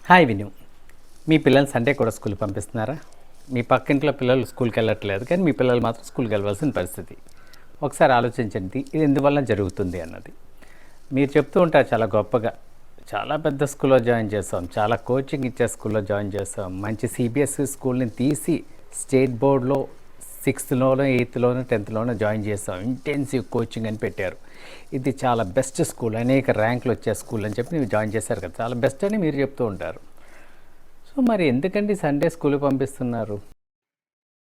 Hi విను, మీ పిల్లల్ని Sunday కూడా స్కూల్కి పంపిస్తున్నారా? మీ పక్కింట్లో పిల్లలు స్కూల్కి వెళ్ళట్లేదు, కానీ మీ పిల్లలు మాత్రం స్కూల్కి వెళ్ళవలసిన పరిస్థితి. ఒకసారి ఆలోచించండి, ఇది ఎందువల్ల జరుగుతుంది అన్నది. మీరు చెప్తూ ఉంటారు చాలా గొప్పగా, చాలా పెద్ద స్కూల్లో జాయిన్ చేస్తాం, చాలా కోచింగ్ ఇచ్చే స్కూల్లో జాయిన్ చేస్తాం, మంచి సిబిఎస్ఈ స్కూల్ని తీసి స్టేట్ బోర్డులో 6th లోనో 8th లోనో 10th లోనో జాయిన్ చేస్తాం, ఇంటెన్సివ్ కోచింగ్ అని పెట్టారు. ఇది చాలా బెస్ట్ స్కూల్, అనేక ర్యాంకులు వచ్చే స్కూల్ అని చెప్పి మీరు జాయిన్ చేశారు కదా, చాలా బెస్ట్ అని మీరు చెప్తూ ఉంటారు. సో మరి ఎందుకండి సండే స్కూల్కి పంపిస్తున్నారు?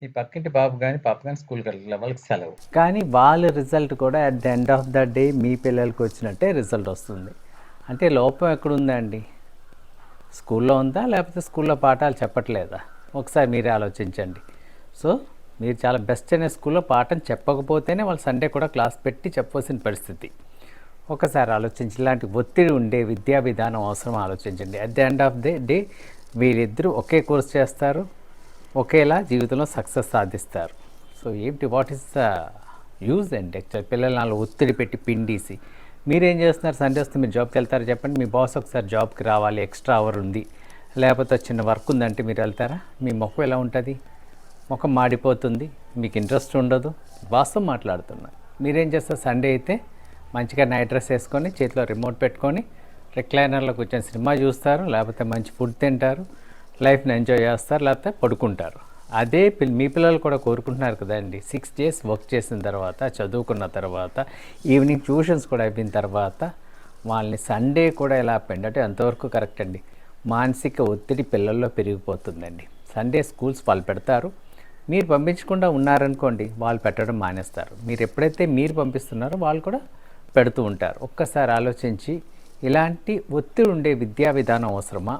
ఈ పక్కింటి బాబు కానీ పాప కానీ స్కూల్కి వెళ్ళాలి, వాళ్ళకి సెలవు. కానీ వాళ్ళ రిజల్ట్ కూడా at the end of the day మీ పిల్లలకి వచ్చినట్టే రిజల్ట్ వస్తుంది. అంటే లోపం ఎక్కడుందండి? స్కూల్లో ఉందా, లేకపోతే స్కూల్లో పాఠాలు చెప్పట్లేదా? ఒకసారి మీరే ఆలోచించండి. సో మీరు చాలా బెస్ట్ అనే స్కూల్లో పాఠం చెప్పకపోతేనే వాళ్ళు సండే కూడా క్లాస్ పెట్టి చెప్పవలసిన పరిస్థితి. ఒకసారి ఆలోచించి, ఇలాంటి ఒత్తిడి ఉండే విద్యా విధానం అవసరం ఆలోచించండి. At the end of the day వీరిద్దరూ ఒకే కోర్స్ చేస్తారు, ఒకేలా జీవితంలో సక్సెస్ సాధిస్తారు. సో ఏంటి, వాట్ ఈస్ ద యూజ్ అండి? యాక్చువల్ పిల్లలు నాలో ఒత్తిడి పెట్టి పిండేసి మీరేం చేస్తున్నారు? సండే వస్తే మీరు జాబ్కి వెళ్తారా చెప్పండి? మీ బాస్ ఒకసారి జాబ్కి రావాలి, ఎక్స్ట్రా అవర్ ఉంది, లేకపోతే చిన్న వర్క్ ఉందంటే మీరు వెళ్తారా? మీ ముఖం ఎలా ఉంటుంది? ముఖం మాడిపోతుంది, మీకు ఇంట్రెస్ట్ ఉండదు. వాస్తవం మాట్లాడుతున్నా. మీరేం చేస్తారు? సండే అయితే మంచిగా నైట్ డ్రెస్ వేసుకొని చేతిలో రిమోట్ పెట్టుకొని రిక్లైనర్లో కూర్చొని సినిమా చూస్తారు, లేకపోతే మంచి ఫుడ్ తింటారు, లైఫ్ని ఎంజాయ్ చేస్తారు, లేకపోతే పడుకుంటారు. అదే మీ పిల్లలు కూడా కోరుకుంటున్నారు కదండి. 6 days వర్క్ చేసిన తర్వాత, చదువుకున్న తర్వాత, ఈవినింగ్ ట్యూషన్స్ కూడా అయిపోయిన తర్వాత వాళ్ళని సండే కూడా ఎలా పెండటే అంతవరకు కరెక్ట్ అండి. మానసిక ఒత్తిడి పిల్లల్లో పెరిగిపోతుందండి. సండే స్కూల్స్ వాళ్ళు పెడతారు, మీరు పంపించకుండా ఉన్నారనుకోండి, వాళ్ళు పెట్టడం మానేస్తారు. మీరు ఎప్పుడైతే మీరు పంపిస్తున్నారో వాళ్ళు కూడా పెడుతూ ఉంటారు. ఒక్కసారి ఆలోచించి, ఇలాంటి ఒత్తిడి ఉండే విద్యా విధానం అవసరమా?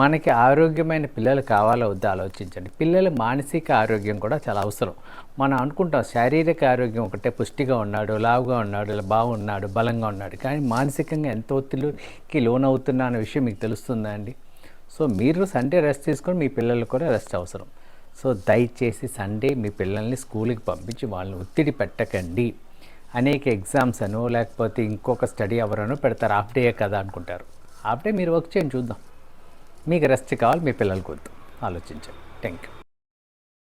మనకి ఆరోగ్యమైన పిల్లలు కావాలో వద్దా ఆలోచించండి. పిల్లల మానసిక ఆరోగ్యం కూడా చాలా అవసరం. మనం అనుకుంటాం శారీరక ఆరోగ్యం ఒకటే, పుష్టిగా ఉన్నాడు, లావుగా ఉన్నాడు, బాగున్నాడు, బలంగా ఉన్నాడు, కానీ మానసికంగా ఎంత ఒత్తిడికి లోనవుతున్నా అనే విషయం మీకు తెలుస్తుందా అండి? సో మీరు సండే రెస్ట్ తీసుకొని మీ పిల్లలకు కూడా రెస్ట్ అవసరం. సో దయచేసి సండే మీ పిల్లల్ని స్కూల్కి పంపించి వాళ్ళని ఒత్తిడి పెట్టకండి. అనేక ఎగ్జామ్స్ అనో లేకపోతే ఇంకొక స్టడీ అవర్ అనో పెడతారు, హాఫ్ డే కదా అనుకుంటారు. హాఫ్ డే మీరు వర్క్ చేయండి, చూద్దాం. మీకు రెస్ట్ కావాలి, మీ పిల్లలకు వద్దు. ఆలోచించండి. Thank you.